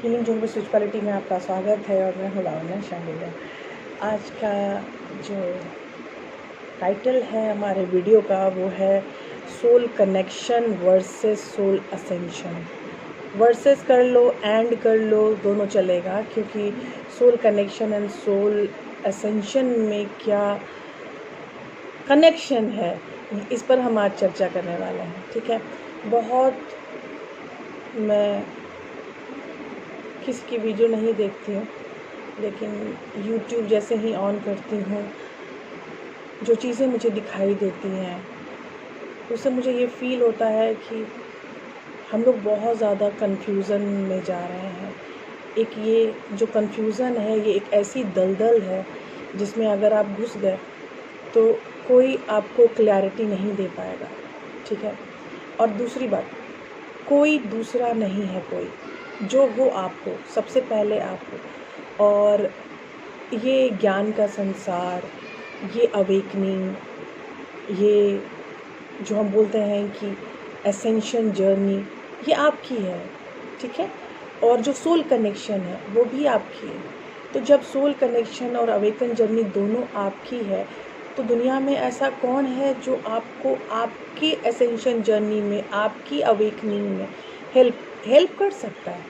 Healing zone में spirituality में आपका स्वागत है और मैं हूँ लावण्या शांडिल्य। आज का जो टाइटल है हमारे वीडियो का वो है soul connection versus soul ascension. Versus कर लो एंड कर लो, दोनों चलेगा, क्योंकि soul connection and soul ascension में क्या कनेक्शन है इस पर हम आज चर्चा करने वाले हैं। ठीक है, बहुत मैं किसी की वीडियो नहीं देखती हूँ, लेकिन YouTube जैसे ही ऑन करती हूँ, जो चीज़ें मुझे दिखाई देती हैं उससे मुझे ये फ़ील होता है कि हम लोग बहुत ज़्यादा कन्फ्यूज़न में जा रहे हैं। एक ये जो कन्फ्यूज़न है ये एक ऐसी दलदल है जिसमें अगर आप घुस गए तो कोई आपको क्लैरिटी नहीं दे पाएगा। ठीक है, और दूसरी बात, कोई दूसरा नहीं है, कोई जो हो आप हो, सबसे पहले आप हो। और ये ज्ञान का संसार, ये अवेकनिंग, ये जो हम बोलते हैं कि एसेंशन जर्नी, ये आपकी है। ठीक है, और जो सोल कनेक्शन है वो भी आपकी है। तो जब सोल कनेक्शन और अवेकन जर्नी दोनों आपकी है तो दुनिया में ऐसा कौन है जो आपको आपकी एसेंशन जर्नी में, आपकी अवेकनिंग में हेल्प कर सकता है,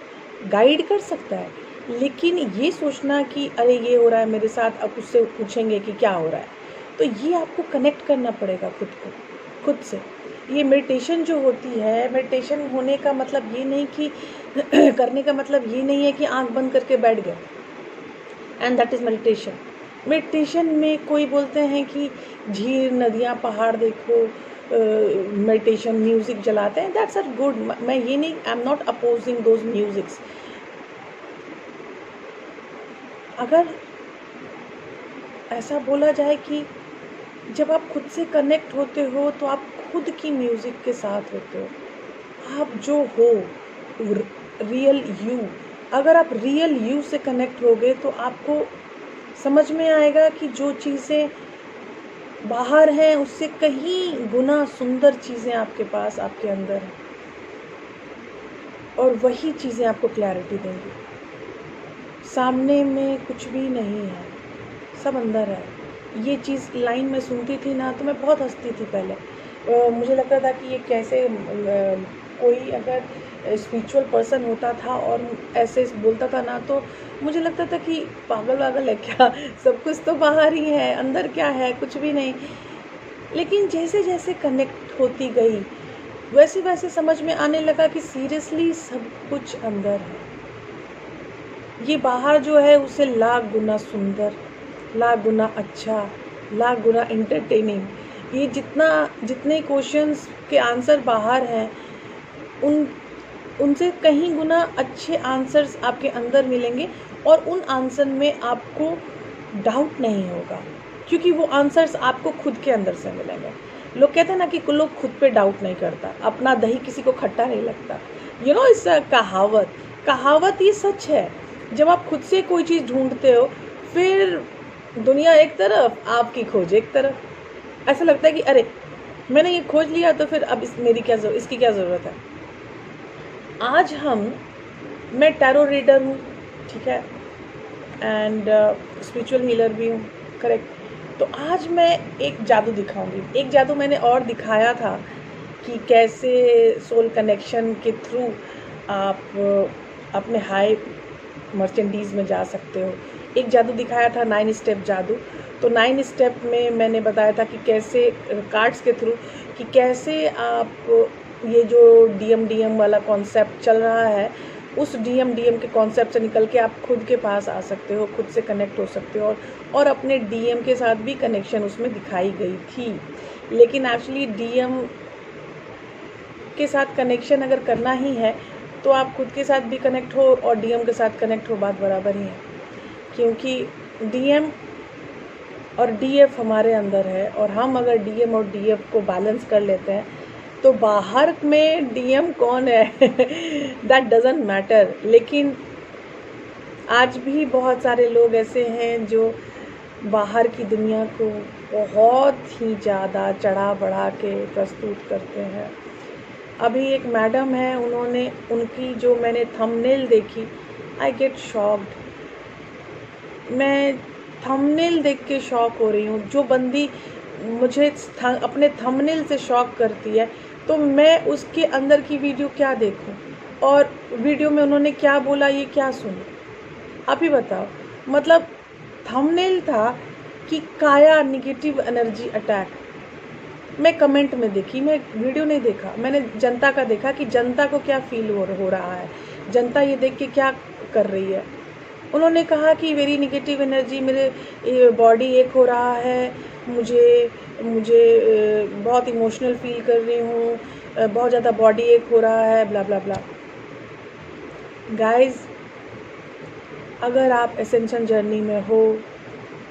गाइड कर सकता है। लेकिन ये सोचना कि अरे ये हो रहा है मेरे साथ, अब उससे पूछेंगे कि क्या हो रहा है, तो ये आपको कनेक्ट करना पड़ेगा खुद से। ये मेडिटेशन जो होती है, मेडिटेशन होने का मतलब ये नहीं कि करने का मतलब ये नहीं है कि आंख बंद करके बैठ गए and that is meditation. Meditation में कोई बोलते हैं कि झील, नदियाँ, पहाड़ देखो, मेडिटेशन म्यूज़िक जलाते हैं, दैट्स आर गुड। मैं ये नहीं, I am not opposing those musics. अगर ऐसा बोला जाए कि जब आप खुद से कनेक्ट होते हो तो आप खुद की म्यूज़िक के साथ होते हो। आप जो हो, रियल यू, अगर आप रियल यू से कनेक्ट होगे तो आपको समझ में आएगा कि जो चीज़ें बाहर हैं उससे कहीं गुना सुंदर चीज़ें आपके पास, आपके अंदर हैं, और वही चीज़ें आपको क्लैरिटी देंगी। सामने में कुछ भी नहीं है, सब अंदर है। ये चीज़ लाइन में सुनती थी ना तो मैं बहुत हंसती थी पहले। मुझे लगता था कि ये कैसे कोई अगर स्पिरिचुअल पर्सन होता था और ऐसे बोलता था ना, तो मुझे लगता था कि पागल है क्या, सब कुछ तो बाहर ही है, अंदर क्या है, कुछ भी नहीं। लेकिन जैसे जैसे कनेक्ट होती गई वैसे वैसे समझ में आने लगा कि सीरियसली सब कुछ अंदर है। ये बाहर जो है उससे लाख गुना सुंदर, लाख गुना अच्छा, लाख गुना एंटरटेनिंग। ये जितने क्वेश्चंस के आंसर बाहर हैं उनसे कहीं गुना अच्छे आंसर्स आपके अंदर मिलेंगे, और उन आंसर में आपको डाउट नहीं होगा, क्योंकि वो आंसर्स आपको खुद के अंदर से मिलेंगे। लोग कहते हैं ना कि लोग खुद पे डाउट नहीं करता, अपना दही किसी को खट्टा नहीं लगता। यू नो, इस कहावत ये सच है। जब आप खुद से कोई चीज़ ढूंढते हो, फिर दुनिया एक तरफ, आपकी खोज एक तरफ। ऐसा लगता है कि अरे मैंने ये खोज लिया तो फिर अब इसकी क्या ज़रूरत है। आज मैं टैरो रीडर हूँ, ठीक है, एंड स्पिरिचुअल हीलर भी हूँ, करेक्ट। तो आज मैं एक जादू दिखाऊंगी। एक जादू मैंने और दिखाया था कि कैसे सोल कनेक्शन के थ्रू आप अपने हाई मर्चेंडीज़ में जा सकते हो। एक जादू दिखाया था 9 स्टेप जादू। तो 9 स्टेप में मैंने बताया था कि कैसे कार्ड्स के थ्रू, कि कैसे आप ये जो डीएम वाला कॉन्सेप्ट चल रहा है, उस डीएम के कॉन्सेप्ट से निकल के आप खुद के पास आ सकते हो, खुद से कनेक्ट हो सकते हो, और अपने डीएम के साथ भी कनेक्शन उसमें दिखाई गई थी। लेकिन एक्चुअली डीएम के साथ कनेक्शन अगर करना ही है तो आप खुद के साथ भी कनेक्ट हो और डीएम के साथ कनेक्ट हो, बात बराबर ही है। क्योंकि डीएम और डीएफ हमारे अंदर है, और हम अगर डीएम और डीएफ को बैलेंस कर लेते हैं तो बाहर में डीएम कौन है दैट डजंट मैटर। लेकिन आज भी बहुत सारे लोग ऐसे हैं जो बाहर की दुनिया को बहुत ही ज़्यादा चढ़ा बढ़ा के प्रस्तुत करते हैं। अभी एक मैडम है, उनकी जो मैंने थंबनेल देखी, आई गेट शॉक्ड। मैं थंबनेल देख के शॉक हो रही हूँ। जो बंदी मुझे अपने थंबनेल से शॉक करती है, तो मैं उसके अंदर की वीडियो क्या देखूँ, और वीडियो में उन्होंने क्या बोला ये क्या सुनूँ? आप ही बताओ। मतलब थंबनेल था कि काया निगेटिव एनर्जी अटैक। मैं कमेंट में देखी, मैं वीडियो नहीं देखा। मैंने जनता का देखा कि जनता को क्या फील हो रहा है, जनता ये देख के क्या कर रही है। उन्होंने कहा कि वेरी निगेटिव एनर्जी, मेरे बॉडी एक हो रहा है, मुझे बहुत इमोशनल फील कर रही हूँ, बहुत ज़्यादा बॉडी एक हो रहा है, ब्ला ब्ला ब्ला। गाइज, अगर आप एसेंशन जर्नी में हो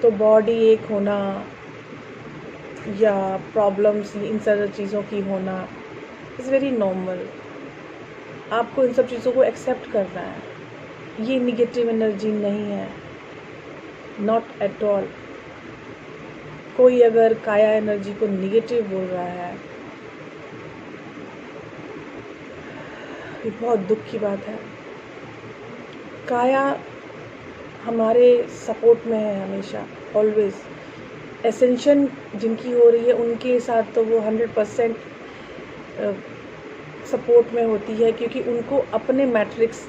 तो बॉडी एक होना या प्रॉब्लम्स इन सब चीज़ों की होना इज़ वेरी नॉर्मल। आपको इन सब चीज़ों को एक्सेप्ट करना है। ये निगेटिव एनर्जी नहीं है, नॉट एट ऑल। कोई अगर काया एनर्जी को निगेटिव बोल रहा है, ये बहुत दुख की बात है। काया हमारे सपोर्ट में है हमेशा, ऑलवेज। एसेंशन जिनकी हो रही है उनके साथ तो वो 100% सपोर्ट में होती है, क्योंकि उनको अपने मैट्रिक्स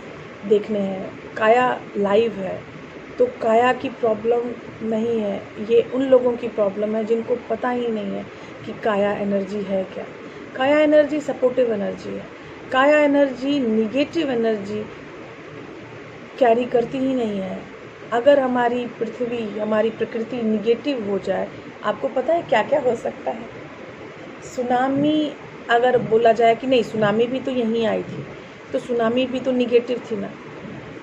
देखने हैं। काया लाइव है, तो काया की प्रॉब्लम नहीं है, ये उन लोगों की प्रॉब्लम है जिनको पता ही नहीं है कि काया एनर्जी है क्या। काया एनर्जी सपोर्टिव एनर्जी है। काया एनर्जी निगेटिव एनर्जी कैरी करती ही नहीं है। अगर हमारी पृथ्वी, हमारी प्रकृति निगेटिव हो जाए, आपको पता है क्या क्या हो सकता है? सुनामी, अगर बोला जाए कि नहीं सुनामी भी तो यहीं आई थी, तो सुनामी भी तो निगेटिव थी ना?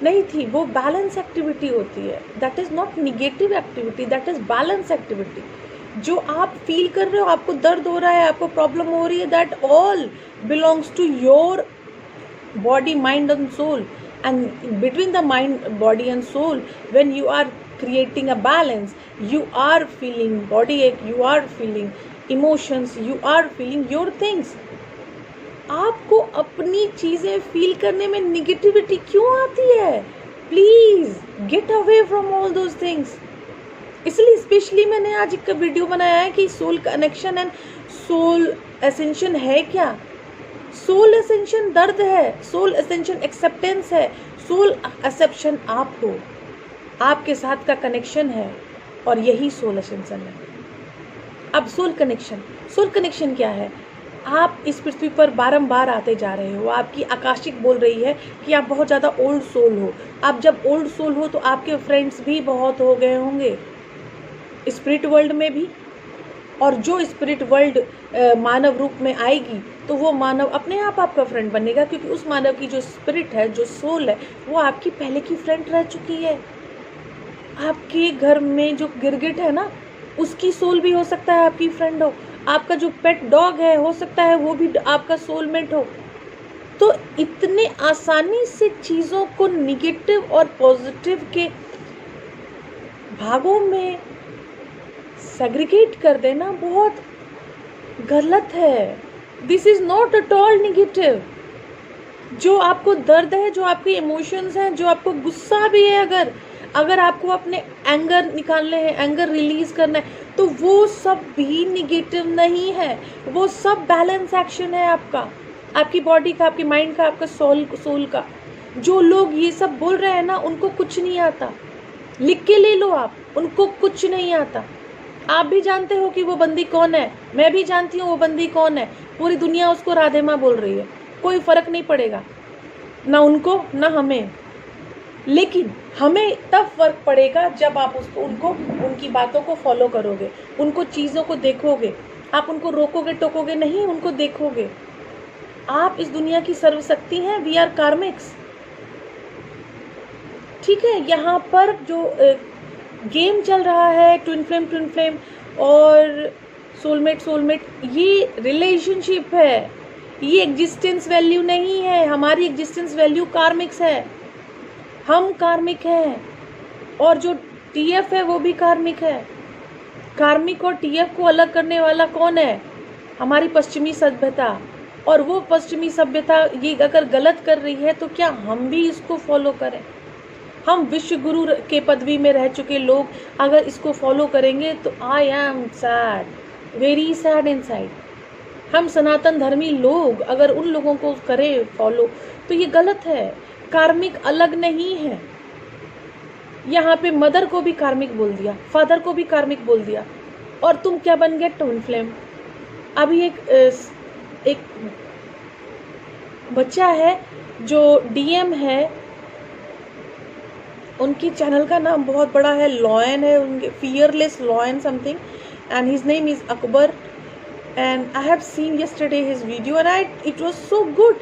नहीं थी, वो बैलेंस एक्टिविटी होती है। That is not negative activity, that is balance activity. जो आप फील कर रहे हो, आपको दर्द हो रहा है, आपको प्रॉब्लम हो रही है, that all belongs to your body, mind and soul. And between the mind, body and soul, when you are creating a balance, you are feeling body ache, you are feeling emotions, you are feeling your things. आपको अपनी चीज़ें feel करने में negativity क्यों आती है? Please get away from all those things. इसलिए specially मैंने आज एक वीडियो बनाया है कि soul connection and soul ascension है क्या। सोल एसेंशन दर्द है, सोल एसेंशन एक्सेप्टेंस है, सोल एक्सेप्शन आप हो, आपके साथ का कनेक्शन है, और यही सोल एसेंशन है। अब सोल कनेक्शन क्या है? आप इस पृथ्वी पर बारंबार आते जा रहे हो। आपकी आकाशिक बोल रही है कि आप बहुत ज़्यादा ओल्ड सोल हो। आप जब ओल्ड सोल हो तो आपके फ्रेंड्स भी बहुत हो गए होंगे स्पिरिट वर्ल्ड में भी, और जो स्पिरिट वर्ल्ड मानव रूप में आएगी तो वो मानव अपने आप आपका फ्रेंड बनेगा, क्योंकि उस मानव की जो स्पिरिट है, जो सोल है, वो आपकी पहले की फ्रेंड रह चुकी है। आपके घर में जो गिरगिट है ना, उसकी सोल भी हो सकता है आपकी फ्रेंड हो। आपका जो पेट डॉग है, हो सकता है वो भी आपका सोलमेट हो। तो इतने आसानी से चीज़ों को निगेटिव और पॉजिटिव के भागों में सेग्रीगेट कर देना बहुत गलत है। This is not at all negative. जो आपको दर्द है, जो आपके इमोशंस हैं, जो आपको गुस्सा भी है, अगर आपको अपने एंगर निकालने हैं, एंगर रिलीज करना है, तो वो सब भी निगेटिव नहीं है। वो सब बैलेंस एक्शन है आपका, आपकी बॉडी का, आपके माइंड का, आपका सोल का। जो लोग ये सब बोल रहे हैं ना, उनको कुछ नहीं आता। लिख के ले लो आप, उनको कुछ नहीं आता। आप भी जानते हो कि वो बंदी कौन है, मैं भी जानती हूँ वो बंदी कौन है। पूरी दुनिया उसको राधे माँ बोल रही है, कोई फ़र्क नहीं पड़ेगा ना उनको ना हमें। लेकिन हमें तब फ़र्क पड़ेगा जब आप उनकी बातों को फॉलो करोगे, उनको चीज़ों को देखोगे। आप उनको रोकोगे टोकोगे नहीं, उनको देखोगे। आप इस दुनिया की सर्वशक्ति हैं, वी आर कार्मिक्स। ठीक है, यहाँ पर जो गेम चल रहा है ट्विन फ्लेम और सोलमेट, ये रिलेशनशिप है, ये एग्जिस्टेंस वैल्यू नहीं है। हमारी एग्जिस्टेंस वैल्यू कार्मिक्स है, हम कार्मिक हैं, और जो टीएफ है वो भी कार्मिक है। कार्मिक और टीएफ को अलग करने वाला कौन है? हमारी पश्चिमी सभ्यता, और वो पश्चिमी सभ्यता ये अगर गलत कर रही है तो क्या हम भी इसको फॉलो करें? हम विश्व गुरु के पदवी में रह चुके लोग अगर इसको फॉलो करेंगे तो I am sad, very sad inside. हम सनातन धर्मी लोग अगर उन लोगों को करें फॉलो तो ये गलत है। कार्मिक अलग नहीं है। यहाँ पे मदर को भी कार्मिक बोल दिया, फादर को भी कार्मिक बोल दिया, और तुम क्या बन गए? Twin flame. अभी एक बच्चा है जो डीएम है, उनकी चैनल का नाम बहुत बड़ा है, लॉयन है उनके, fearless lion something, and his name is Akbar, and I have seen yesterday his video and it was so good.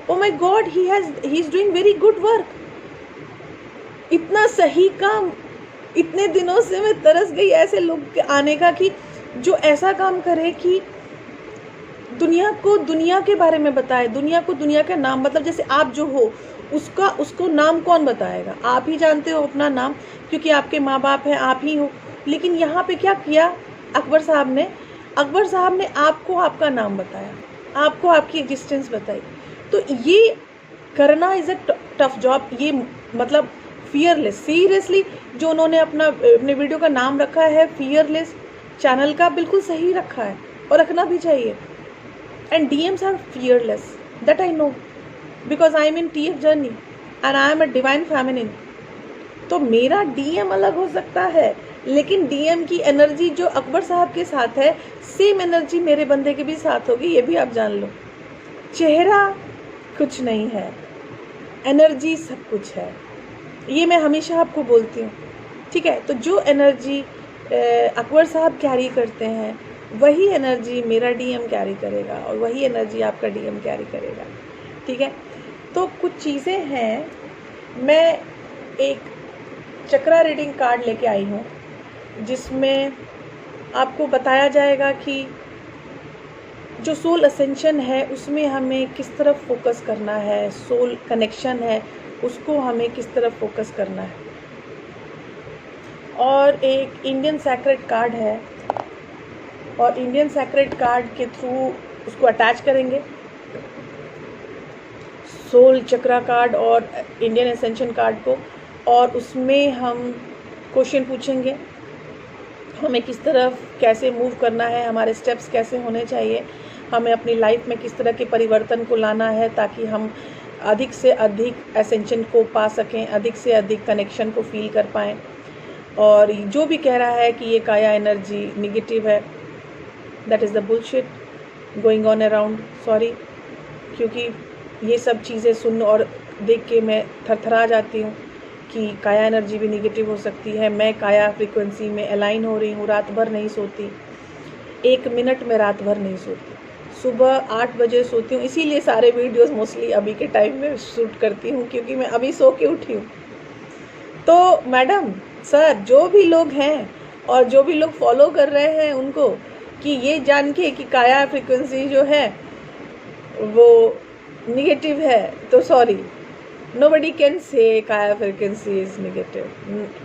Oh my God, he's doing very good work. इतना सही काम, इतने दिनों से मैं तरस गई ऐसे लोग आने का कि जो ऐसा काम करे कि दुनिया को दुनिया के बारे में बताए, दुनिया को दुनिया का नाम, मतलब जैसे आप जो हो उसको नाम कौन बताएगा? आप ही जानते हो अपना नाम, क्योंकि आपके माँ बाप हैं, आप ही हो। लेकिन यहाँ पे क्या किया अकबर साहब ने आपको आपका नाम बताया, आपको आपकी एग्जिस्टेंस बताई। तो ये करना इज़ अ टफ जॉब। ये मतलब फियरलेस, सीरियसली जो उन्होंने अपने वीडियो का नाम रखा है फियरलेस, चैनल का बिल्कुल सही रखा है और रखना भी चाहिए। And DMs are fearless, that I know, because I am in TF journey and I am a divine feminine. तो मेरा DM अलग हो सकता है, लेकिन DM की एनर्जी जो अकबर साहब के साथ है, सेम एनर्जी मेरे बंदे के भी साथ होगी, ये भी आप जान लो। चेहरा कुछ नहीं है, एनर्जी सब कुछ है, ये मैं हमेशा आपको बोलती हूँ, ठीक है? तो जो एनर्जी अकबर साहब कैरी करते हैं वही एनर्जी मेरा DM कैरी करेगा और वही एनर्जी आपका DM कैरी करेगा, ठीक है? तो कुछ चीज़ें हैं, मैं एक चक्रा रीडिंग कार्ड लेके आई हूँ जिसमें आपको बताया जाएगा कि जो सोल असेंशन है उसमें हमें किस तरफ फोकस करना है, सोल कनेक्शन है उसको हमें किस तरफ फोकस करना है। और एक इंडियन सैक्रेड कार्ड है और इंडियन सैक्रेड कार्ड के थ्रू उसको अटैच करेंगे, सोल चक्रा कार्ड और इंडियन असेंशन कार्ड को, और उसमें हम क्वेश्चन पूछेंगे हमें किस तरफ कैसे मूव करना है, हमारे स्टेप्स कैसे होने चाहिए, हमें अपनी लाइफ में किस तरह के परिवर्तन को लाना है ताकि हम अधिक से अधिक एसेंशन को पा सकें, अधिक से अधिक कनेक्शन को फील कर पाएँ। और जो भी कह रहा है कि ये काया एनर्जी निगेटिव है, that is the bullshit going on around, sorry, क्योंकि ये सब चीज़ें सुन और देख के मैं थरथरा जाती हूँ कि काया एनर्जी भी निगेटिव हो सकती है। मैं काया फ्रीक्वेंसी में अलाइन हो रही हूँ, रात भर नहीं सोती, 1 मिनट में रात भर नहीं सोती, सुबह 8 बजे सोती हूँ, इसीलिए सारे वीडियोस मोस्टली अभी के टाइम में शूट करती हूँ क्योंकि मैं अभी सो के उठी हूँ। तो मैडम सर जो भी लोग हैं और जो भी लोग फॉलो कर रहे हैं उनको कि ये जान के कि काया फ्रीक्वेंसी जो है वो निगेटिव है, तो सॉरी, नोबडी कैन से काया फ्रीक्वेंसी इज़ निगेटिव।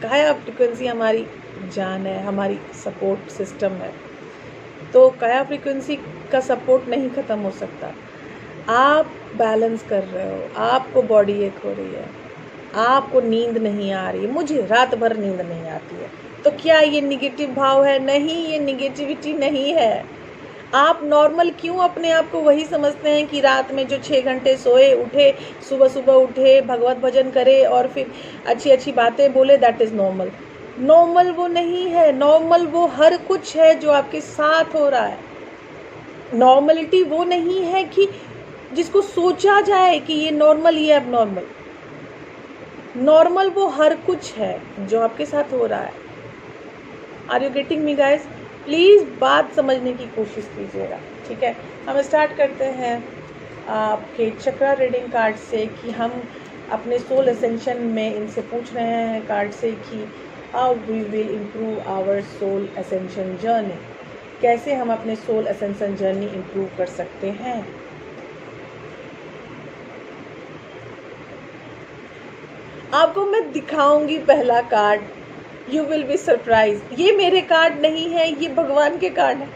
काया फ्रीक्वेंसी हमारी जान है, हमारी सपोर्ट सिस्टम है, तो काया फ्रीक्वेंसी का सपोर्ट नहीं ख़त्म हो सकता। आप बैलेंस कर रहे हो, आपको बॉडी एक हो रही है, आपको नींद नहीं आ रही है, मुझे रात भर नींद नहीं आती है, तो क्या ये निगेटिव भाव है? नहीं, ये निगेटिविटी नहीं है। आप नॉर्मल क्यों अपने आप को वही समझते हैं कि रात में जो 6 घंटे सोए, उठे, सुबह सुबह उठे, भगवत भजन करे और फिर अच्छी अच्छी बातें बोले, दैट इज़ नॉर्मल। नॉर्मल वो नहीं है, नॉर्मल वो हर कुछ है जो आपके साथ हो रहा है। नॉर्मलिटी वो नहीं है कि जिसको सोचा जाए कि ये नॉर्मल, ये अब नॉर्मल। नॉर्मल वो हर कुछ है जो आपके साथ हो रहा है। Are you getting me guys? Please बात समझने की कोशिश कीजिएगा, ठीक है? हम स्टार्ट करते हैं आपके चक्रा रीडिंग कार्ड से कि हम अपने सोल असेंशन में इनसे पूछ रहे हैं कार्ड से कि how we will improve our soul ascension journey, कैसे हम अपने सोल असेंशन जर्नी इम्प्रूव कर सकते हैं। आपको मैं दिखाऊंगी पहला card, you will be surprise. ये मेरे कार्ड नहीं है, ये भगवान के कार्ड है।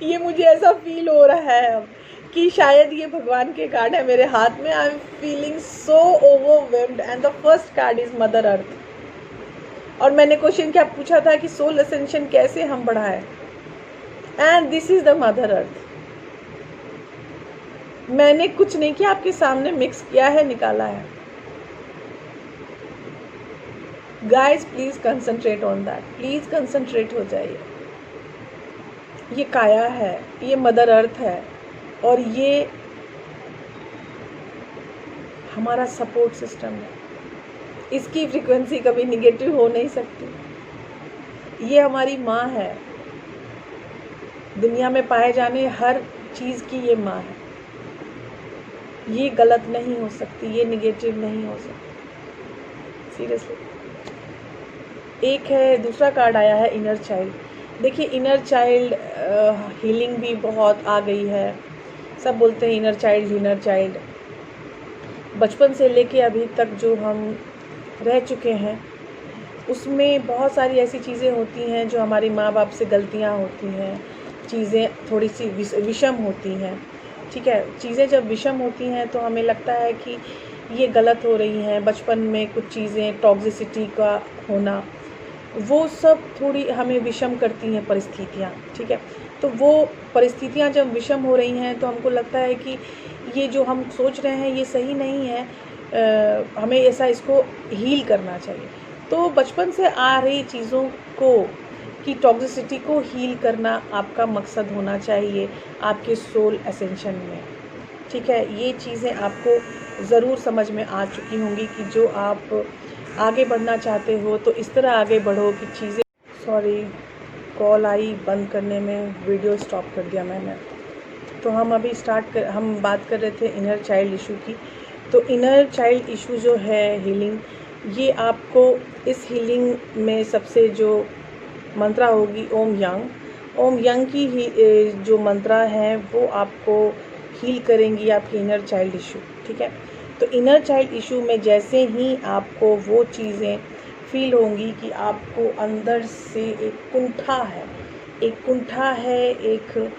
ये मुझे ऐसा फील हो रहा है अब कि शायद ये भगवान के कार्ड है मेरे हाथ में। I am feeling so overwhelmed and the first card is mother earth. और मैंने क्वेश्चन क्या पूछा था कि सोल असेंशन कैसे हम बढ़ाएं, and this is the mother earth. मैंने कुछ नहीं किया, आपके सामने मिक्स किया है, निकाला है। Guys please concentrate on that, please concentrate हो जाइए। ये काया है, ये मदर अर्थ है, और ये हमारा सपोर्ट सिस्टम है। इसकी फ्रीक्वेंसी कभी निगेटिव हो नहीं सकती। ये हमारी माँ है, दुनिया में पाए जाने हर चीज़ की ये माँ है। ये गलत नहीं हो सकती, ये निगेटिव नहीं हो सकती, सीरियसली। एक है, दूसरा कार्ड आया है इनर चाइल्ड। देखिए इनर चाइल्ड हीलिंग भी बहुत आ गई है। सब बोलते हैं इनर चाइल्ड। बचपन से लेके अभी तक जो हम रह चुके हैं उसमें बहुत सारी ऐसी चीज़ें होती हैं जो हमारे माँ बाप से गलतियाँ होती हैं, चीज़ें थोड़ी सी विषम होती हैं। ठीक है, चीज़ें जब विषम होती हैं तो हमें लगता है कि ये गलत हो रही हैं। बचपन में कुछ चीज़ें, टॉक्सिसिटी का होना, वो सब थोड़ी हमें विषम करती हैं परिस्थितियाँ। ठीक है, तो वो परिस्थितियाँ जब विषम हो रही हैं तो हमको लगता है कि ये जो हम सोच रहे हैं ये सही नहीं है, हमें ऐसा इसको हील करना चाहिए। तो बचपन से आ रही चीज़ों को कि टॉक्सिसिटी को हील करना आपका मकसद होना चाहिए आपके सोल असेंशन में। ठीक है, ये चीज़ें आपको ज़रूर समझ में आ चुकी होंगी कि जो आप आगे बढ़ना चाहते हो तो इस तरह आगे बढ़ो कि चीज़ें। सॉरी, कॉल आई, बंद करने में वीडियो स्टॉप कर दिया मैंने। तो हम अभी हम बात कर रहे थे इनर चाइल्ड इशू की। तो इनर चाइल्ड इशू जो है हीलिंग, ये आपको इस हीलिंग में सबसे जो मंत्रा होगी ओम यंग की ही जो मंत्रा है वो आपको हील करेंगी आपकी इनर चाइल्ड इशू। ठीक है, तो इनर चाइल्ड इशू में जैसे ही आपको वो चीज़ें फील होंगी कि आपको अंदर से एक कुंठा है, एक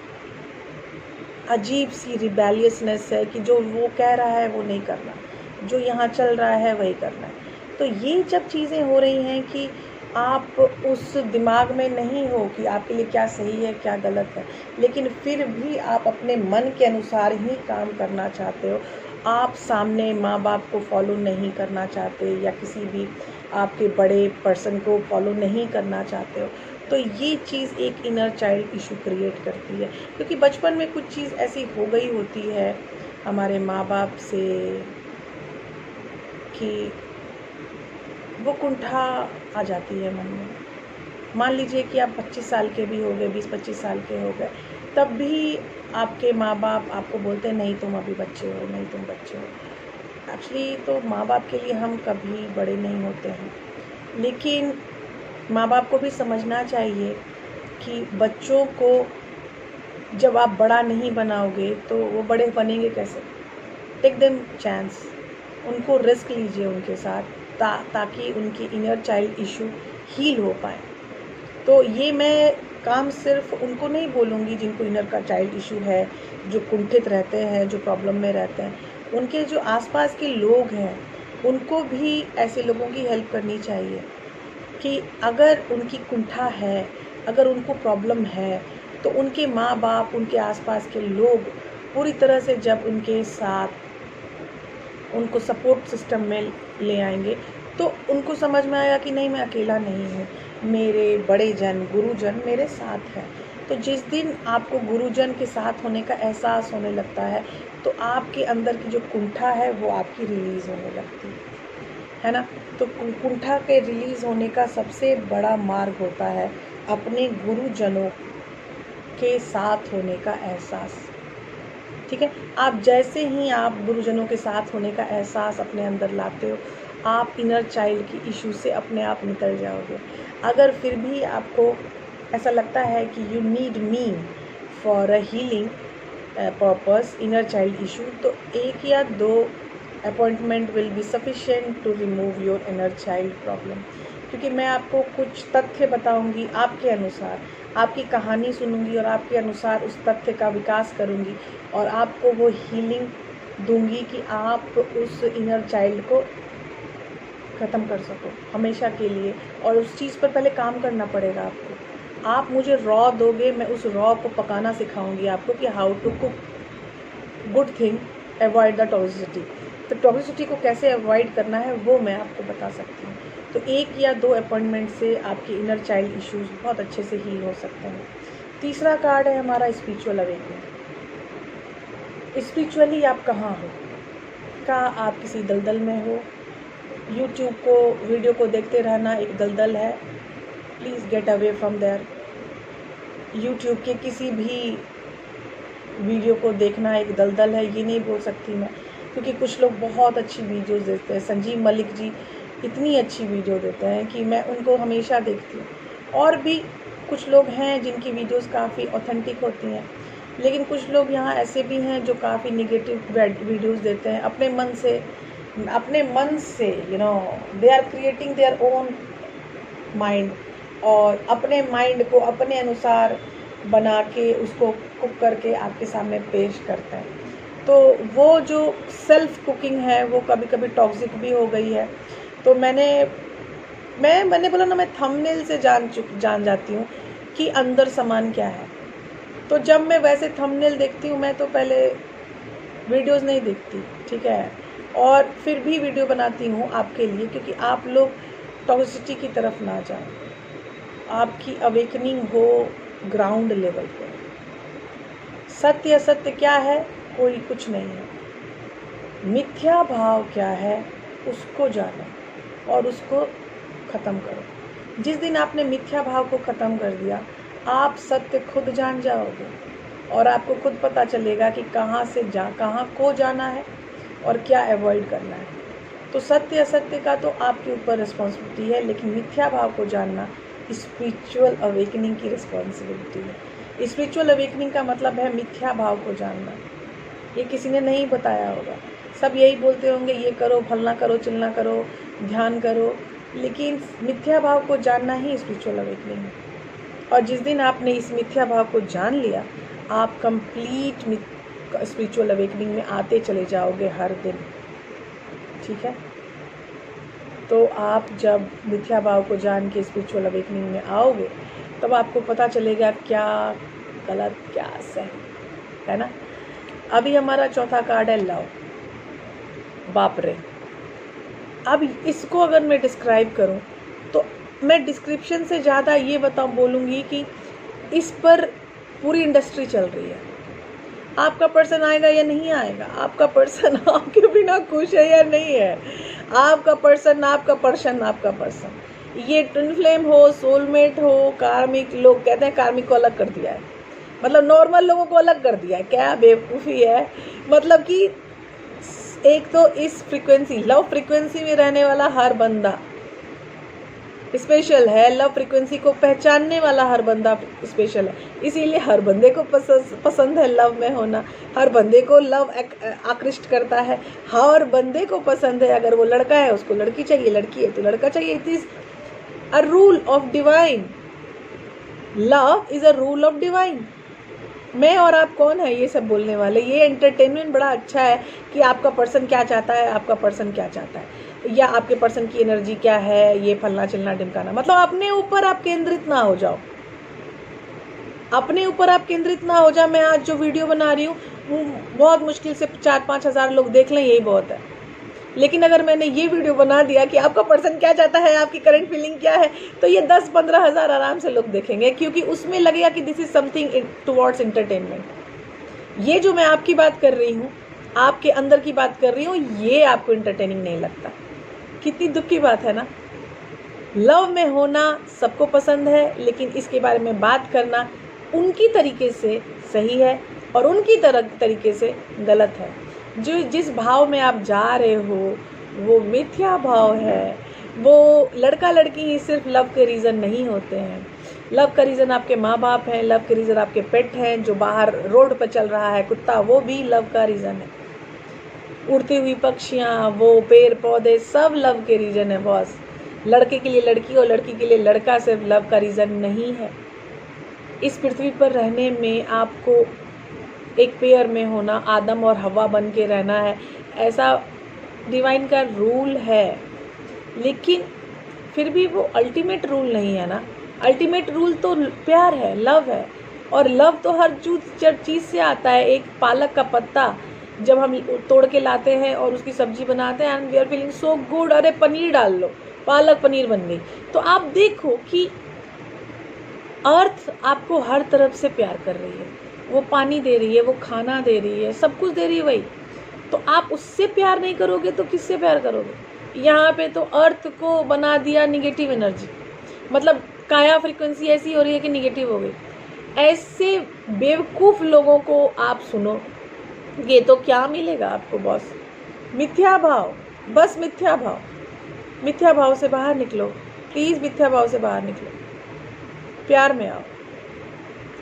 अजीब सी रिबेलियसनेस है कि जो वो कह रहा है वो नहीं करना, जो यहाँ चल रहा है वही करना है। तो ये जब चीज़ें हो रही हैं कि आप उस दिमाग में नहीं हो कि आपके लिए क्या सही है क्या गलत है, लेकिन फिर भी आप अपने मन के अनुसार ही काम करना चाहते हो, आप सामने माँ बाप को फॉलो नहीं करना चाहते या किसी भी आपके बड़े पर्सन को फॉलो नहीं करना चाहते हो, तो ये चीज़ एक इनर चाइल्ड इशू क्रिएट करती है। क्योंकि बचपन में कुछ चीज़ ऐसी हो गई होती है हमारे माँ बाप से कि वो कुंठा आ जाती है मन में। मान लीजिए कि आप 25 साल के भी हो गए, 20-25 साल के हो गए, तब भी आपके माँ बाप आपको बोलते हैं नहीं तुम अभी बच्चे हो, नहीं तुम बच्चे हो। एक्चुअली तो माँ बाप के लिए हम कभी बड़े नहीं होते हैं, लेकिन माँ बाप को भी समझना चाहिए कि बच्चों को जब आप बड़ा नहीं बनाओगे तो वो बड़े बनेंगे कैसे। टेक देम चांस, उनको रिस्क लीजिए उनके साथ ताकि उनकी इनर चाइल्ड इशू हील हो पाए। तो ये मैं काम सिर्फ उनको नहीं बोलूँगी जिनको इनर का चाइल्ड इशू है, जो कुंठित रहते हैं, जो प्रॉब्लम में रहते हैं, उनके जो आसपास के लोग हैं उनको भी ऐसे लोगों की हेल्प करनी चाहिए कि अगर उनकी कुंठा है, अगर उनको प्रॉब्लम है, तो उनके माँ बाप, उनके आसपास के लोग पूरी तरह से जब उनके साथ उनको सपोर्ट सिस्टम में ले आएंगे तो उनको समझ में आएगा कि नहीं मैं अकेला नहीं हूँ, मेरे बड़े जन, गुरुजन मेरे साथ हैं। तो जिस दिन आपको गुरुजन के साथ होने का एहसास होने लगता है तो आपके अंदर की जो कुंठा है वो आपकी रिलीज़ होने लगती है ना। तो कुंठा के रिलीज़ होने का सबसे बड़ा मार्ग होता है अपने गुरुजनों के साथ होने का एहसास। ठीक है, आप जैसे ही आप गुरुजनों के साथ होने का एहसास अपने अंदर लाते हो, आप इनर चाइल्ड की इशू से अपने आप निकल जाओगे। अगर फिर भी आपको ऐसा लगता है कि you need me for a healing purpose inner child issue, तो 1 या 2 appointment will be sufficient to remove your inner child problem, क्योंकि मैं आपको कुछ तथ्य बताऊंगी, आपके अनुसार आपकी कहानी सुनूंगी और आपके अनुसार उस तथ्य का विकास करूंगी और आपको वो हीलिंग दूंगी कि आप उस इनर चाइल्ड को ख़त्म कर सको हमेशा के लिए। और उस चीज़ पर पहले काम करना पड़ेगा आपको। आप मुझे रॉ दोगे, मैं उस रॉ को पकाना सिखाऊंगी आपको कि how to cook good thing, avoid the toxicity. तो टॉक्सिसिटी को कैसे अवॉइड करना है वो मैं आपको बता सकती हूँ। तो 1 या 2 अपॉइंटमेंट से आपके इनर चाइल्ड इश्यूज बहुत अच्छे से हील हो सकते हैं। तीसरा कार्ड है हमारा स्पिरिचुअल अवेकनिंग। स्पिरिचुअली आप कहाँ हो? क्या आप किसी दलदल में हो? यूट्यूब को वीडियो को देखते रहना एक दलदल है, please get away from there. YouTube के किसी भी वीडियो को देखना एक दलदल है, ये नहीं बोल सकती मैं, क्योंकि कुछ लोग बहुत अच्छी वीडियोस देते हैं। संजीव मलिक जी इतनी अच्छी वीडियो देते हैं कि मैं उनको हमेशा देखती हूँ। और भी कुछ लोग हैं जिनकी वीडियोस काफ़ी ऑथेंटिक होती हैं, लेकिन कुछ लोग यहाँ ऐसे भी हैं जो काफ़ी निगेटिव वीडियोस देते हैं अपने मन से they are creating their own mind, और अपने माइंड को अपने अनुसार बना के उसको कुक करके आपके सामने पेश करते हैं। तो वो जो सेल्फ कुकिंग है वो कभी कभी टॉक्सिक भी हो गई है। तो मैंने बोला ना, मैं थंबनेल से जान जाती हूँ कि अंदर सामान क्या है। तो जब मैं वैसे थंबनेल देखती हूँ, मैं तो पहले वीडियोस नहीं देखती, ठीक है, और फिर भी वीडियो बनाती हूँ आपके लिए, क्योंकि आप लोग टॉक्सिसिटी की तरफ ना जाएं, आपकी अवेकनिंग हो ग्राउंड लेवल पे। सत्य क्या है? कोई कुछ नहीं है। मिथ्या भाव क्या है उसको जानो और उसको ख़त्म करो। जिस दिन आपने मिथ्या भाव को ख़त्म कर दिया, आप सत्य खुद जान जाओगे और आपको खुद पता चलेगा कि कहाँ को जाना है और क्या अवॉइड करना है। तो सत्य असत्य का तो आपके ऊपर रिस्पॉन्सिबिलिटी है, लेकिन मिथ्या भाव को जानना स्पिरिचुअल अवेकनिंग की रिस्पॉन्सिबिलिटी है। स्पिरिचुअल अवेकनिंग का मतलब है मिथ्या भाव को जानना। ये किसी ने नहीं बताया होगा, सब यही बोलते होंगे ये करो, फलना करो, चिलना करो, ध्यान करो, लेकिन मिथ्या भाव को जानना ही स्पिरिचुअल अवेकनिंग है। और जिस दिन आपने इस मिथ्या भाव को जान लिया, आप कंप्लीट स्पिरिचुअल अवेकनिंग में आते चले जाओगे हर दिन, ठीक है। तो आप जब मिथ्या भाव को जान के स्पिरिचुअल अवेकनिंग में आओगे, तब आपको पता चलेगा क्या गलत क्या सही है ना। अभी हमारा चौथा कार्ड है लव। बाप रे, अब इसको अगर मैं डिस्क्राइब करूं तो मैं डिस्क्रिप्शन से ज़्यादा ये बोलूँगी कि इस पर पूरी इंडस्ट्री चल रही है। आपका पर्सन आएगा या नहीं आएगा, आपका पर्सन आपके बिना खुश है या नहीं है, आपका पर्सन, ये ट्विन फ्लेम हो, सोलमेट हो, कार्मिक, लोग कहते हैं कार्मिक को अलग कर दिया है, मतलब नॉर्मल लोगों को अलग कर दिया है। क्या बेवकूफ़ी है, मतलब कि एक तो इस फ्रीक्वेंसी, लव फ्रीक्वेंसी में रहने वाला हर बंदा स्पेशल है, लव फ्रीक्वेंसी को पहचानने वाला हर बंदा स्पेशल है, इसीलिए हर बंदे को पसंद है लव में होना, हर बंदे को लव आकृष्ट करता है, हर बंदे को पसंद है। अगर वो लड़का है उसको लड़की चाहिए, लड़की है तो लड़का चाहिए। It is a rule of divine, love is a rule of divine. मैं और आप कौन है ये सब बोलने वाले? ये एंटरटेनमेंट बड़ा अच्छा है कि आपका पर्सन क्या चाहता है, आपका पर्सन क्या चाहता है, या आपके पर्सन की एनर्जी क्या है, ये फलना चिलना ढिमकाना। मतलब अपने ऊपर आप केंद्रित ना हो जाओ, अपने ऊपर आप केंद्रित ना हो जाओ। मैं आज जो वीडियो बना रही हूँ बहुत मुश्किल से 4-5 हज़ार लोग देख लें, यही बहुत है। लेकिन अगर मैंने ये वीडियो बना दिया कि आपका पर्सन क्या चाहता है, आपकी करंट फीलिंग क्या है, तो ये 10-15 हज़ार आराम से लोग देखेंगे, क्योंकि उसमें लगेगा कि this is something towards entertainment. ये जो मैं आपकी बात कर रही हूँ, आपके अंदर की बात कर रही हूँ, ये आपको एंटरटेनिंग नहीं लगता। कितनी दुख की बात है ना। लव में होना सबको पसंद है, लेकिन इसके बारे में बात करना उनकी तरीके से सही है और उनकी तरीके से गलत है। जो जिस भाव में आप जा रहे हो वो मिथ्या भाव है। वो लड़का लड़की ही सिर्फ लव के रीज़न नहीं होते हैं। लव का रीज़न आपके माँ बाप हैं, लव के रीज़न आपके पेट हैं, जो बाहर रोड पर चल रहा है कुत्ता, वो भी लव का रीज़न है। उड़ती हुई पक्षियाँ, वो पेड़ पौधे, सब लव के रीजन है बॉस। लड़के के लिए लड़की और लड़की के लिए लड़का सिर्फ लव का रीज़न नहीं है। इस पृथ्वी पर रहने में आपको एक पेयर में होना, आदम और हवा बन के रहना है, ऐसा डिवाइन का रूल है। लेकिन फिर भी वो अल्टीमेट रूल नहीं है ना। अल्टीमेट रूल तो प्यार है, लव है। और लव तो हर चीज़ से आता है। एक पालक का पत्ता जब हम तोड़ के लाते हैं और उसकी सब्जी बनाते हैं and we are feeling so good, अरे पनीर डाल लो, पालक पनीर बन गई। तो आप देखो कि अर्थ आपको हर तरफ से प्यार कर रही है, वो पानी दे रही है, वो खाना दे रही है, सब कुछ दे रही है वही। तो आप उससे प्यार नहीं करोगे तो किससे प्यार करोगे? यहाँ पे तो अर्थ को बना दिया निगेटिव एनर्जी, मतलब काया फ्रीक्वेंसी ऐसी हो रही है कि निगेटिव हो गई। ऐसे बेवकूफ़ लोगों को आप सुनो, ये तो क्या मिलेगा आपको बॉस? मिथ्या भाव, बस मिथ्या भाव। मिथ्या भाव से बाहर निकलो प्लीज़, मिथ्या भाव से बाहर निकलो, प्यार में आओ,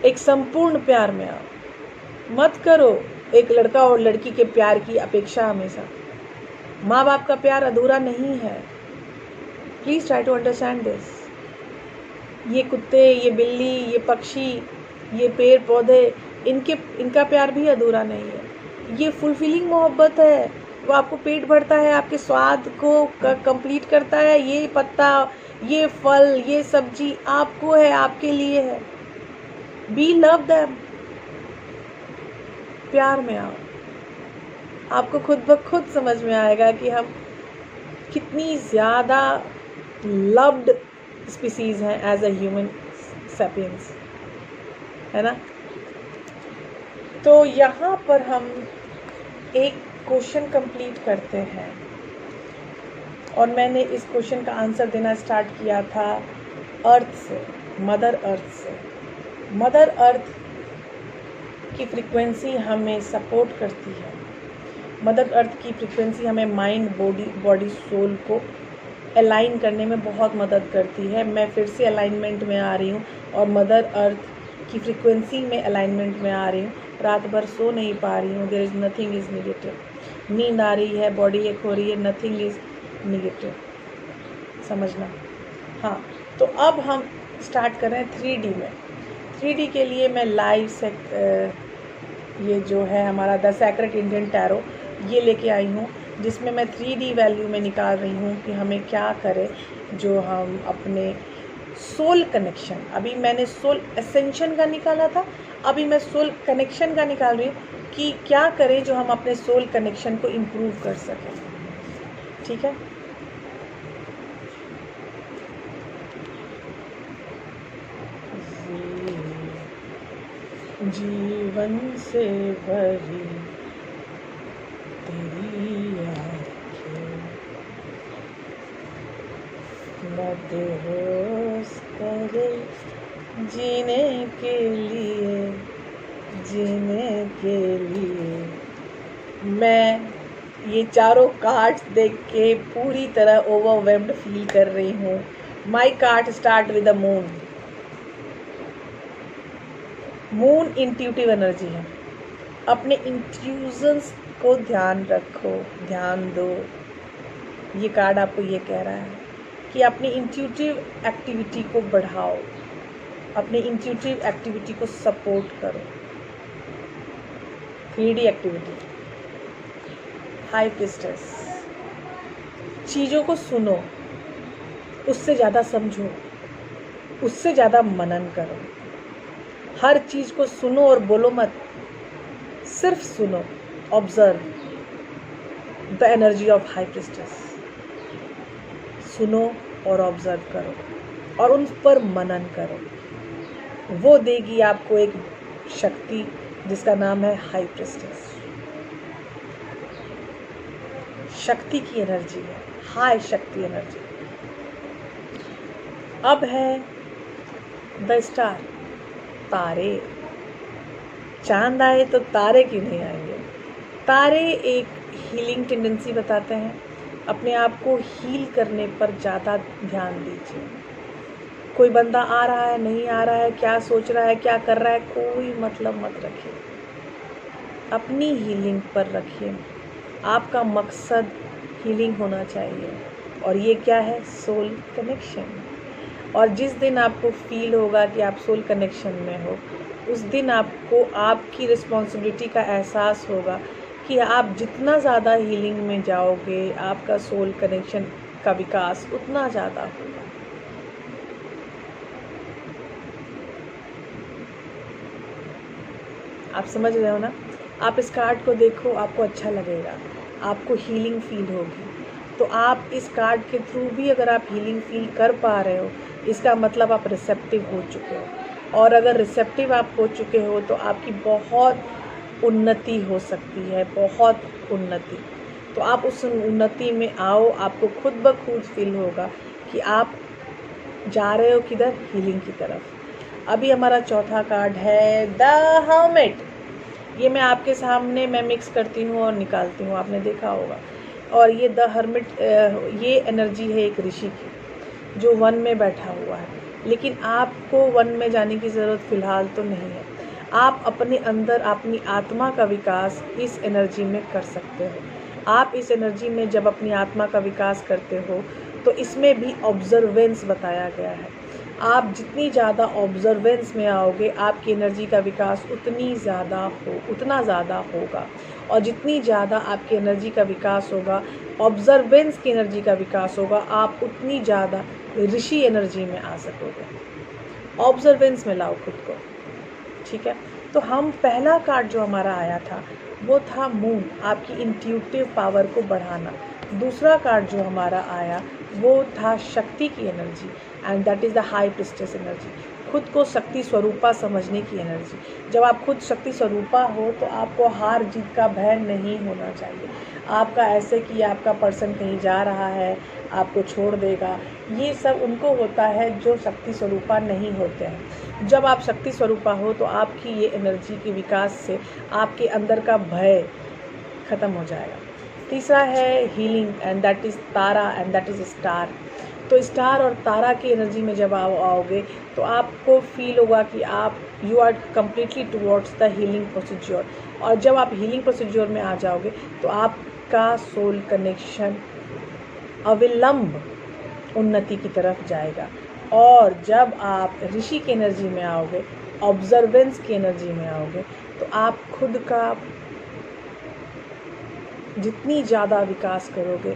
एक संपूर्ण प्यार में आओ। मत करो एक लड़का और लड़की के प्यार की अपेक्षा हमेशा। माँ बाप का प्यार अधूरा नहीं है। Please try to understand this. ये कुत्ते, ये बिल्ली, ये पक्षी, ये पेड़ पौधे, इनका प्यार भी अधूरा नहीं है। ये फुलफिलिंग मोहब्बत है, वो आपको पेट भरता है, आपके स्वाद को कंप्लीट करता है। ये पत्ता, ये फल, ये सब्जी आपको है, आपके लिए है। बी लव देम, प्यार में आओ। आपको खुद ब खुद समझ में आएगा कि हम कितनी ज़्यादा लव्ड स्पीसीज़ हैं एज अ ह्यूमन सैपियंस, है ना। तो यहाँ पर हम एक क्वेश्चन कंप्लीट करते हैं और मैंने इस क्वेश्चन का आंसर देना स्टार्ट किया था अर्थ से, मदर अर्थ से। मदर अर्थ की फ्रीक्वेंसी हमें सपोर्ट करती है। मदर अर्थ की फ्रीक्वेंसी हमें माइंड, बॉडी सोल को अलाइन करने में बहुत मदद करती है। मैं फिर से अलाइनमेंट में आ रही हूँ और मदर अर्थ की फ्रीक्वेंसी में अलाइनमेंट में आ रही हूँ। रात भर सो नहीं पा रही हूँ, there is nothing is negative. नींद आ रही है, बॉडी एक हो रही है, नथिंग इज़ निगेटिव, समझना। हाँ, तो अब हम स्टार्ट कर रहे हैं 3D में। 3D के लिए मैं लाइव ये जो है हमारा द सेक्रेट इंडियन टैरो, ये लेके आई हूँ, जिसमें मैं 3D वैल्यू में निकाल रही हूँ कि हमें क्या करें जो हम अपने सोल कनेक्शन, अभी मैंने सोल एसेंशन का निकाला था, अभी मैं सोल कनेक्शन का निकाल रही हूँ कि क्या करें जो हम अपने सोल कनेक्शन को इम्प्रूव कर सकें। ठीक है, जीवन से भरी तेरी आँखें मदहोश करे जीने के लिए। मैं ये चारों कार्ड्स देख के पूरी तरह ओवरवेल्म्ड फील कर रही हूँ। My card start with the moon. Moon intuitive energy है। अपने इंट्यूजन्स को ध्यान रखो, ध्यान दो। ये कार्ड आपको ये कह रहा है कि अपनी इंट्यूटिव एक्टिविटी को बढ़ाओ, अपनी इंट्यूटिव एक्टिविटी को सपोर्ट करो। 3D activity, high priestess. चीज़ों को सुनो, उससे ज़्यादा समझो, उससे ज़्यादा मनन करो। हर चीज़ को सुनो और बोलो मत, सिर्फ सुनो। Observe the energy of high priestess. सुनो और ऑब्जर्व करो और उन पर मनन करो। वो देगी आपको एक शक्ति जिसका नाम है हाई प्रीस्टेस। शक्ति की एनर्जी है, हाई शक्ति एनर्जी। अब है द स्टार, तारे। चांद आए तो तारे क्यों नहीं आएंगे? तारे एक हीलिंग टेंडेंसी बताते हैं। अपने आप को हील करने पर ज़्यादा ध्यान दीजिए। कोई बंदा आ रहा है, नहीं आ रहा है, क्या सोच रहा है, क्या कर रहा है, कोई मतलब मत रखिए। अपनी हीलिंग पर रखिए आपका मकसद हीलिंग होना चाहिए, और ये क्या है? Soul connection. और जिस दिन आपको फील होगा कि आप सोल कनेक्शन में हो, उस दिन आपको आपकी रिस्पॉन्सिबिलिटी का एहसास होगा कि आप जितना ज़्यादा हीलिंग में जाओगे, आपका सोल कनेक्शन का विकास उतना ज़्यादा होगा। आप समझ रहे हो ना? आप इस कार्ड को देखो, आपको अच्छा लगेगा, आपको हीलिंग फील होगी। तो आप इस कार्ड के थ्रू भी अगर आप हीलिंग फील कर पा रहे हो, इसका मतलब आप रिसेप्टिव हो चुके हो। और अगर रिसेप्टिव आप हो चुके हो तो आपकी बहुत उन्नति हो सकती है, बहुत उन्नति। तो आप उस उन्नति में आओ, आपको खुद ब खुद फील होगा कि आप जा रहे हो किधर? हीलिंग की तरफ। अभी हमारा चौथा कार्ड है द हर्मिट। ये मैं आपके सामने मैं मिक्स करती हूँ और निकालती हूँ, आपने देखा होगा। और ये द हर्मिट, ये एनर्जी है एक ऋषि की जो वन में बैठा हुआ है। लेकिन आपको वन में जाने की ज़रूरत फ़िलहाल तो नहीं है। आप अपने अंदर अपनी आत्मा का विकास इस एनर्जी में कर सकते हो। आप इस एनर्जी में जब अपनी आत्मा का विकास करते हो तो इसमें भी ऑब्जर्वेंस बताया गया है। आप जितनी ज़्यादा ऑब्जर्वेंस में आओगे, आपकी एनर्जी का विकास उतना ज़्यादा होगा। और जितनी ज़्यादा आपकी एनर्जी का विकास होगा, ऑब्जर्वेंस की एनर्जी का विकास होगा, आप उतनी ज़्यादा ऋषि एनर्जी में आ सकोगे। ऑब्जर्वेंस में लाओ खुद को, ठीक है? तो हम पहला कार्ड जो हमारा आया था वो था मून, आपकी इंट्यूटिव पावर को बढ़ाना। दूसरा कार्ड जो हमारा आया वो था शक्ति की energy, and that is the high priestess energy, खुद को शक्ति स्वरूपा समझने की एनर्जी। जब आप खुद शक्ति स्वरूपा हो तो आपको हार जीत का भय नहीं होना चाहिए। आपका ऐसे कि आपका पर्सन कहीं जा रहा है, आपको छोड़ देगा, ये सब उनको होता है जो शक्ति स्वरूपा नहीं होते हैं। जब आप शक्ति स्वरूपा हो तो आपकी ये एनर्जी के विकास से आपके अंदर का भय ख़त्म हो जाएगा। तीसरा है healing, and that is Tara, and that is star. तो स्टार और तारा की एनर्जी में जब आओगे तो आपको फील होगा कि you are completely towards the healing procedure. और जब आप हीलिंग प्रोसीज्योर में आ जाओगे तो आपका सोल कनेक्शन अविलंब उन्नति की तरफ जाएगा। और जब आप ऋषि की एनर्जी में आओगे, ऑब्जर्वेंस की एनर्जी में आओगे, तो आप खुद का जितनी ज़्यादा विकास करोगे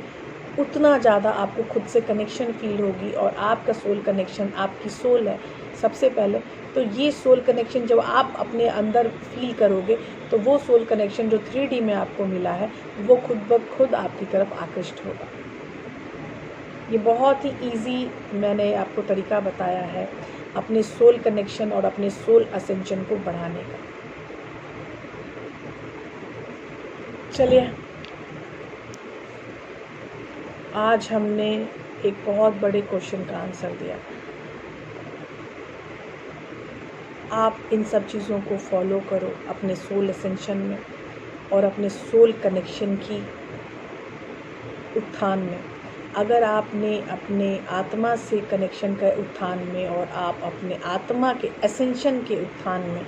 उतना ज़्यादा आपको खुद से कनेक्शन फील होगी। और आपका सोल कनेक्शन, आपकी सोल है सबसे पहले, तो ये सोल कनेक्शन जब आप अपने अंदर फील करोगे तो वो सोल कनेक्शन जो 3D में आपको मिला है वो खुद ब खुद आपकी तरफ आकृष्ट होगा। ये बहुत ही इजी मैंने आपको तरीका बताया है अपने सोल कनेक्शन और अपने सोल असेंशन को बढ़ाने का। चलिए, आज हमने एक बहुत बड़े क्वेश्चन का आंसर दिया। आप इन सब चीज़ों को फॉलो करो अपने सोल असेंशन में और अपने सोल कनेक्शन की उत्थान में। अगर आपने अपने आत्मा से कनेक्शन के उत्थान में और आप अपने आत्मा के असेंशन के उत्थान में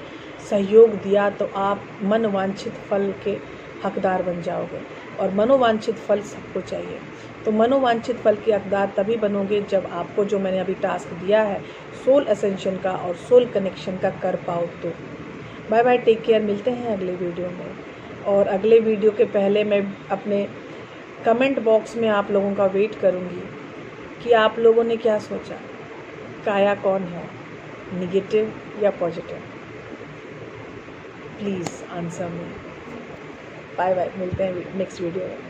सहयोग दिया तो आप मनोवांछित फल के हकदार बन जाओगे। और मनोवांछित फल सबको चाहिए। तो मनोवांछित फल के हकदार तभी बनोगे जब आपको जो मैंने अभी टास्क दिया है सोल असेंशन का और सोल कनेक्शन का कर पाओ। तो बाय बाय, टेक केयर, मिलते हैं अगले वीडियो में। और अगले वीडियो के पहले मैं अपने कमेंट बॉक्स में आप लोगों का वेट करूंगी कि आप लोगों ने क्या सोचा, काया कौन है, निगेटिव या positive. Please answer me. Bye bye, मिलते हैं नेक्स्ट वीडियो में।